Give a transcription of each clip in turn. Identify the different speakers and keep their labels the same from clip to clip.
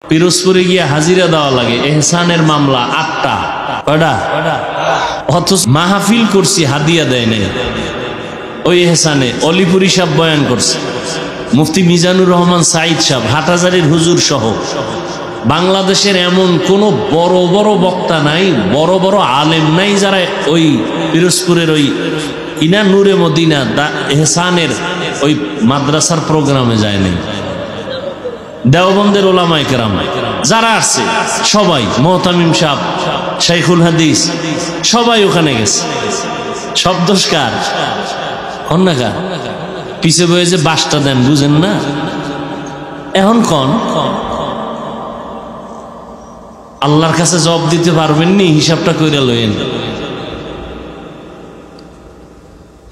Speaker 1: পিরোজপুরে গিয়ে হাজিরা দেওয়া লাগে, এহসানের মামলা 8টা। কয়টা? অথচ মাহফিল করছি, হাদিয়া দেয় নাই। ওই এহসানে অলিপুরি সাহেব বয়ান করছে, মুফতি মিজানুর রহমান সাইদ সাহেব, হাটহাজারীর হুজুর সহ বাংলাদেশের এমন কোন বড় বড় বক্তা নাই, বড় বড় আলেম নাই যারা ওই পিরোজপুরের ওই ইনা নূরে মদিনা এহসানের ওই মাদ্রাসার প্রোগ্রামে যায়নি। দেওবন্দের ওলামায়ে কেরাম যারা আসছে সবাই, মুহতামিম সাহেব, শাইখুল হাদিস, সবাই ওখানে গেছে। সব দোষ কার? অন্যকার পিছে বয়ে যে বাসটা দেন, বুঝেন না? এখন কন আল্লাহর কাছে জবাব দিতে পারবেন নি? হিসাবটা কইরা লইেন।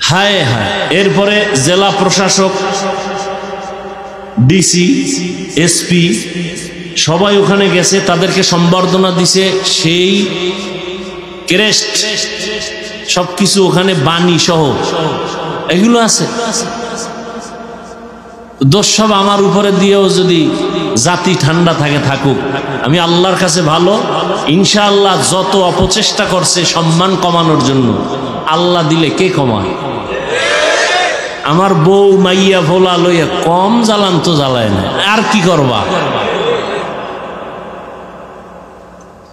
Speaker 1: হায় হায়। এরপরে জেলা প্রশাসক, ডিসি, এসপি সবাই ওখানে গেছে, তাদেরকে সম্বর্ধনা দিছে, সেই ক্রেস্ট সবকিছু ওখানে, বাণী সহ এগুলো আছে। দোষ সব আমার উপরে দিয়েও যদি জাতি ঠান্ডা থাকে, থাকুক। আমি আল্লাহর কাছে ভালো, ইনশাআল্লাহ যত অপচেষ্টা করছে সম্মান কমানোর জন্য, আল্লাহ দিলে কে কমায়? আমার বউ মাইয়া ভোলা লইয়া কম জ্বালান তো জ্বালায় না, আর কি করবা?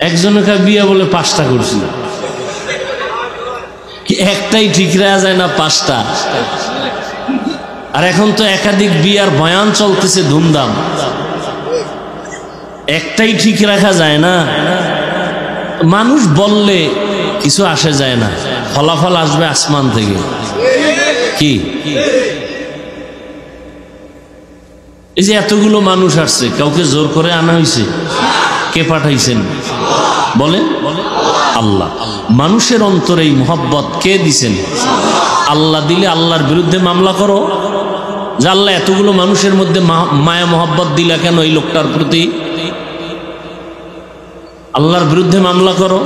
Speaker 1: একজনকে বিয়ে বলে 5টা করছি, একটাই ঠিক রাখা যায় না, 5টা। আর এখন তো একাধিক বিয়ার বয়ান চলতেছে ধুমধাম, একটাই ঠিক রাখা যায় না। মানুষ বললে কিছু আসে যায় না, ফলাফল আসবে আসমান থেকে। কি এই যে এতগুলো মানুষ আসছে, কাউকে জোর করে আনা হয়েছে? কে পাঠাইছেন বলে? আল্লাহ। মানুষের অন্তরে এই মোহব্বত কে দিছেন? আল্লাহ দিলে আল্লাহর বিরুদ্ধে মামলা করো, যে আল্লাহ এতগুলো মানুষের মধ্যে মায়া মোহব্বত দিলা কেন এই লোকটার প্রতি? আল্লাহর বিরুদ্ধে মামলা করো।